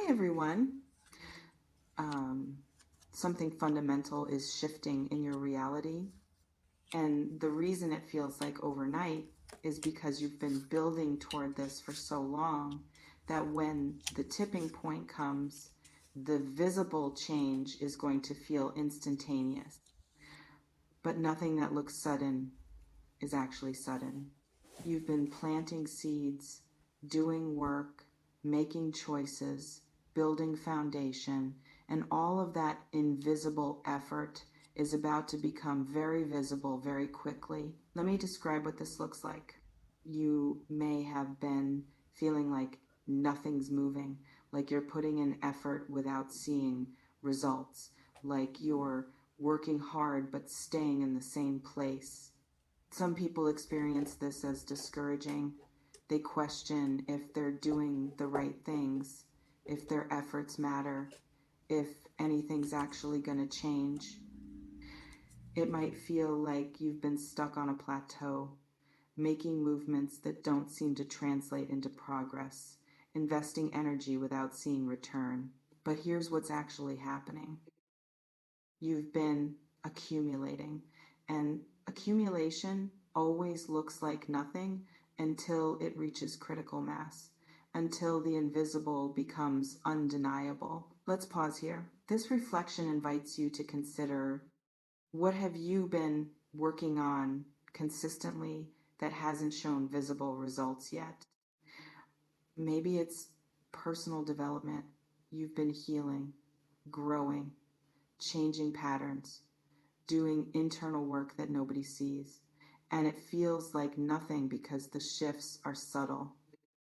everyone. Um, Something fundamental is shifting in your reality. And the reason it feels like overnight is because you've been building toward this for so long that when the tipping point comes, the visible change is going to feel instantaneous. But nothing that looks sudden is actually sudden. You've been planting seeds, doing work, making choices, building foundation, and all of that invisible effort is about to become very visible very quickly. Let me describe what this looks like. You may have been feeling like nothing's moving, like you're putting in effort without seeing results, like you're working hard but staying in the same place. Some people experience this as discouraging. They question if they're doing the right things, if their efforts matter, if anything's actually going to change. It might feel like you've been stuck on a plateau, making movements that don't seem to translate into progress, investing energy without seeing return. But here's what's actually happening. You've been accumulating, and accumulation always looks like nothing until it reaches critical mass, until the invisible becomes undeniable. Let's pause here. This reflection invites you to consider, what have you been working on consistently that hasn't shown visible results yet? Maybe it's personal development. You've been healing, growing, changing patterns, doing internal work that nobody sees. And it feels like nothing because the shifts are subtle.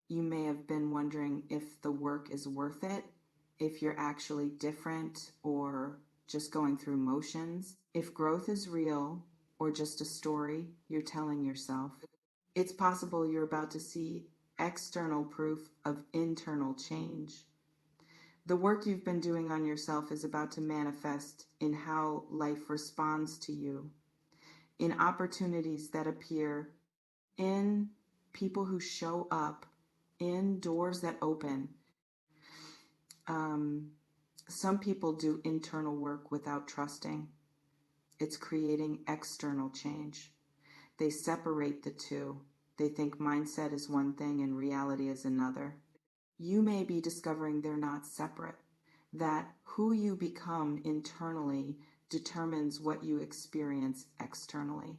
You may have been wondering if the work is worth it, if you're actually different or just going through motions, if growth is real or just a story you're telling yourself. It's possible you're about to see external proof of internal change. The work you've been doing on yourself is about to manifest in how life responds to you, in opportunities that appear, in people who show up, in doors that open. Um, some people do internal work without trusting. It's creating external change. They separate the two. They think mindset is one thing and reality is another. You may be discovering they're not separate, that who you become internally determines what you experience externally.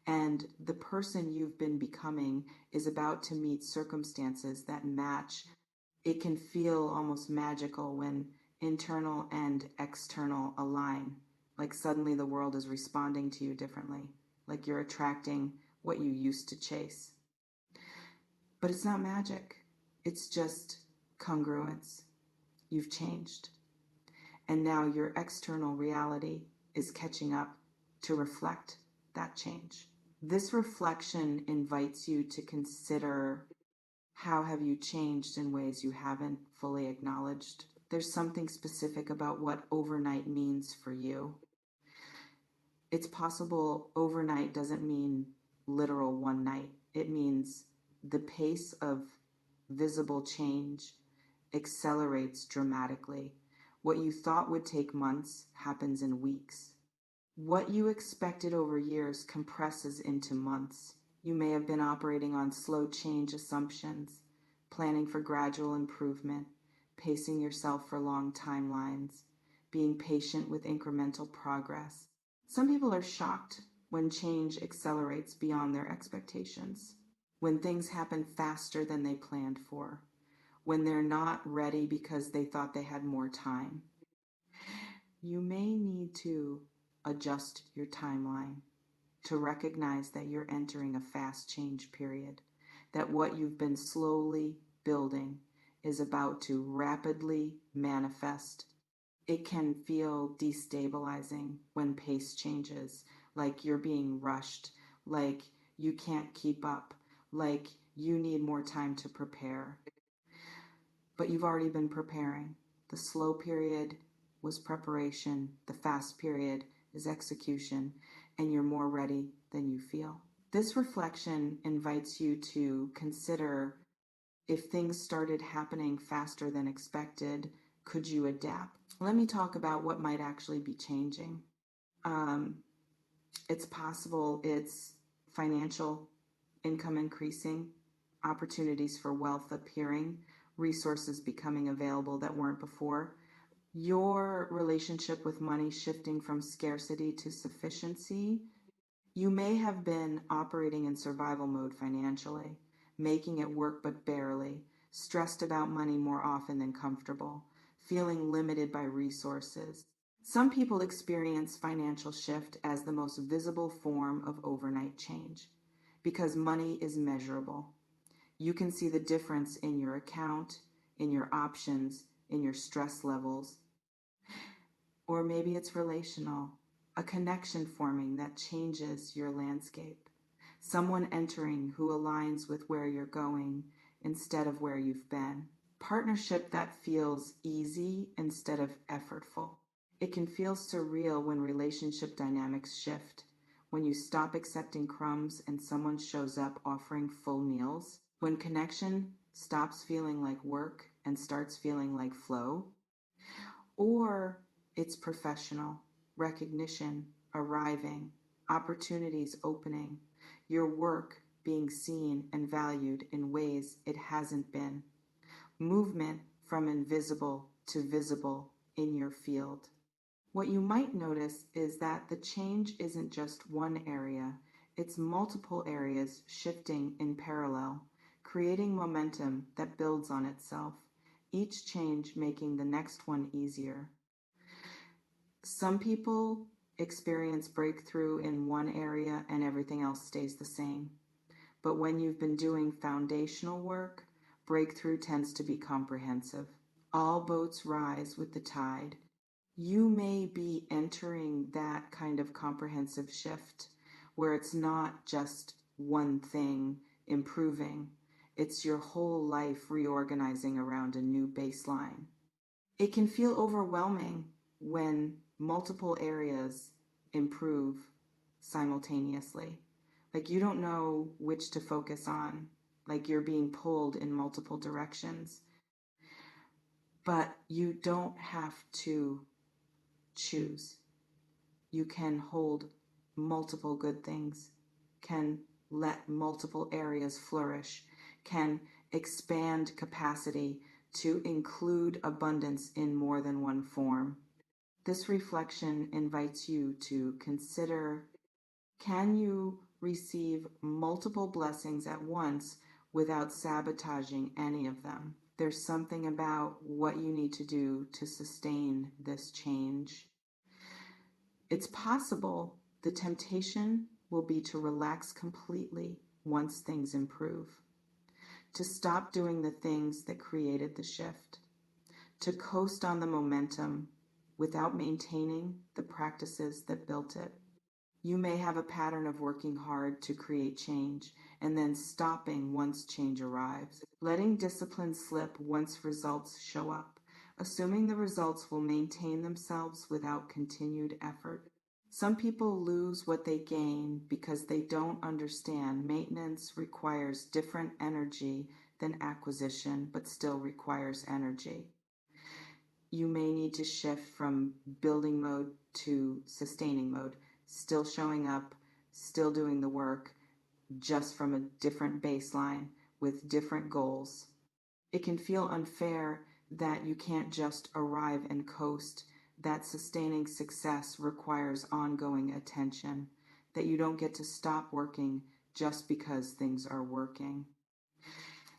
And the person you've been becoming is about to meet circumstances that match. It can feel almost magical when internal and external align, like suddenly the world is responding to you differently, like you're attracting what you used to chase. But it's not magic, it's just congruence. You've changed. And now your external reality is catching up to reflect that change. This reflection invites you to consider, how have you changed in ways you haven't fully acknowledged? There's something specific about what overnight means for you. It's possible overnight doesn't mean literal one night. It means the pace of visible change accelerates dramatically. What you thought would take months happens in weeks. What you expected over years compresses into months. You may have been operating on slow change assumptions, planning for gradual improvement, pacing yourself for long timelines, being patient with incremental progress. Some people are shocked when change accelerates beyond their expectations, when things happen faster than they planned for, when they're not ready because they thought they had more time. You may need to adjust your timeline to recognize that you're entering a fast change period, that what you've been slowly building is about to rapidly manifest. It can feel destabilizing when pace changes, like you're being rushed, like you can't keep up, like you need more time to prepare. But you've already been preparing. The slow period was preparation, the fast period is execution, and you're more ready than you feel. This reflection invites you to consider If things started happening faster than expected, could you adapt? Let me talk about what might actually be changing. Um, it's possible it's financial income increasing, opportunities for wealth appearing, resources becoming available that weren't before. Your relationship with money shifting from scarcity to sufficiency. You may have been operating in survival mode financially, making it work but barely, stressed about money more often than comfortable, feeling limited by resources. Some people experience financial shift as the most visible form of overnight change because money is measurable. You can see the difference in your account, in your options, in your stress levels. Or maybe it's relational, a connection forming that changes your landscape. Someone entering who aligns with where you're going instead of where you've been. Partnership that feels easy instead of effortful. It can feel surreal when relationship dynamics shift, when you stop accepting crumbs and someone shows up offering full meals, when connection stops feeling like work and starts feeling like flow. Or it's professional, recognition arriving, opportunities opening, your work being seen and valued in ways it hasn't been, movement from invisible to visible in your field. What you might notice is that the change isn't just one area, it's multiple areas shifting in parallel, creating momentum that builds on itself, each change making the next one easier. Some people experience breakthrough in one area and everything else stays the same. But when you've been doing foundational work, breakthrough tends to be comprehensive. All boats rise with the tide. You may be entering that kind of comprehensive shift where it's not just one thing improving, it's your whole life reorganizing around a new baseline. It can feel overwhelming when multiple areas improve simultaneously. Like you don't know which to focus on, like you're being pulled in multiple directions. But you don't have to choose. You can hold multiple good things, can let multiple areas flourish, can expand capacity to include abundance in more than one form. This reflection invites you to consider, can you receive multiple blessings at once without sabotaging any of them? There's something about what you need to do to sustain this change. It's possible the temptation will be to relax completely once things improve, to stop doing the things that created the shift, to coast on the momentum without maintaining the practices that built it. You may have a pattern of working hard to create change and then stopping once change arrives, letting discipline slip once results show up, assuming the results will maintain themselves without continued effort. Some people lose what they gain because they don't understand maintenance requires different energy than acquisition, but still requires energy. You may need to shift from building mode to sustaining mode, still showing up, still doing the work, just from a different baseline with different goals. It can feel unfair that you can't just arrive and coast, that sustaining success requires ongoing attention, that you don't get to stop working just because things are working.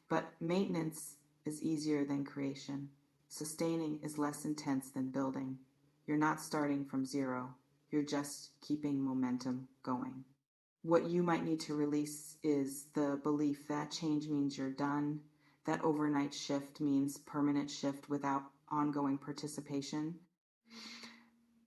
But maintenance is easier than creation. Sustaining is less intense than building. You're not starting from zero. You're just keeping momentum going. What you might need to release is the belief that change means you're done, that overnight shift means permanent shift without ongoing participation.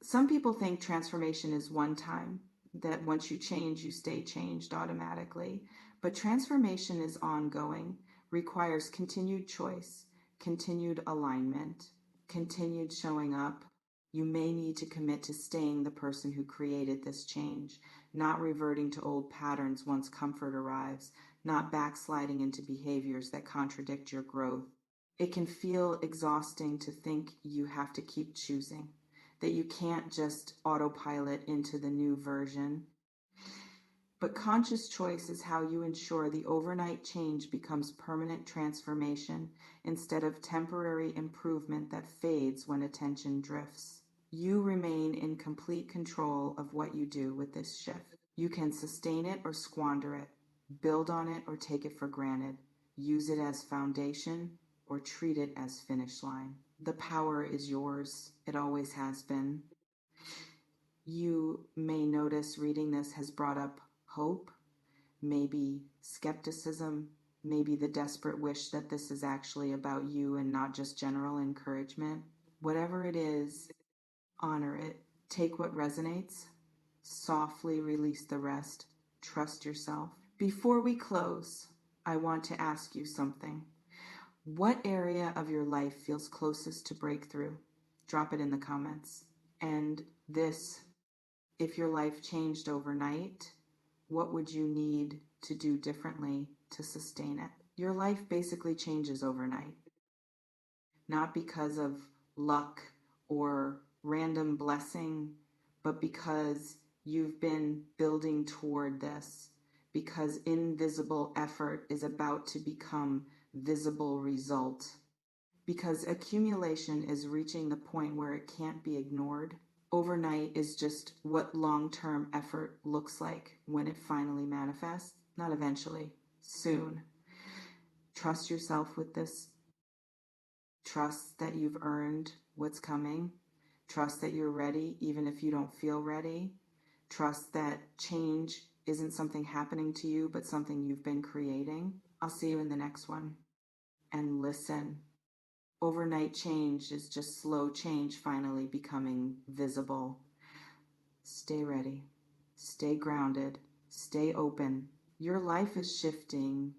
Some people think transformation is one time, that once you change, you stay changed automatically. But transformation is ongoing, requires continued choice, continued alignment, continued showing up. You may need to commit to staying the person who created this change, not reverting to old patterns once comfort arrives, not backsliding into behaviors that contradict your growth. It can feel exhausting to think you have to keep choosing, that you can't just autopilot into the new version. But conscious choice is how you ensure the overnight change becomes permanent transformation instead of temporary improvement that fades when attention drifts. You remain in complete control of what you do with this shift. You can sustain it or squander it, build on it or take it for granted, use it as foundation or treat it as finish line. The power is yours. It always has been. You may notice reading this has brought up hope, maybe skepticism, maybe the desperate wish that this is actually about you and not just general encouragement. Whatever it is, honor it. Take what resonates, softly release the rest, trust yourself. Before we close, I want to ask you something. What area of your life feels closest to breakthrough? Drop it in the comments. And this, if your life changed overnight, what would you need to do differently to sustain it? Your life basically changes overnight, not because of luck or random blessing, but because you've been building toward this, because invisible effort is about to become visible result, because accumulation is reaching the point where it can't be ignored. Overnight is just what long-term effort looks like when it finally manifests. Not eventually, soon. Trust yourself with this. Trust that you've earned what's coming. Trust that you're ready, even if you don't feel ready. Trust that change isn't something happening to you, but something you've been creating. I'll see you in the next one. And listen. Overnight change is just slow change finally becoming visible. Stay ready. Stay grounded. Stay open. Your life is shifting